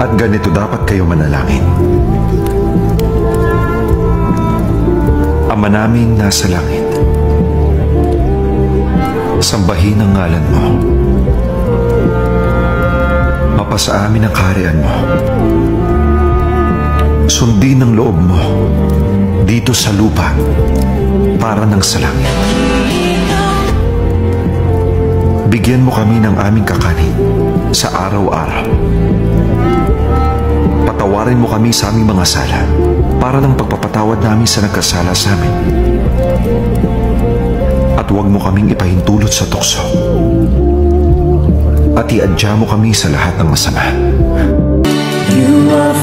At ganito dapat kayo manalangin. Ama naming nasa langit, sambahin ang ngalan mo. Mapasa amin ang kaharian mo. Sundin ang loob mo dito sa lupa para ng sa langit. Bigyan mo kami ng aming kakanin sa araw-araw. Patawarin mo kami sa aming mga sala para ng pagpapatawad namin sa nagkasala sa amin. At huwag mo kaming ipahintulot sa tukso. At iadya mo kami sa lahat ng masama. You are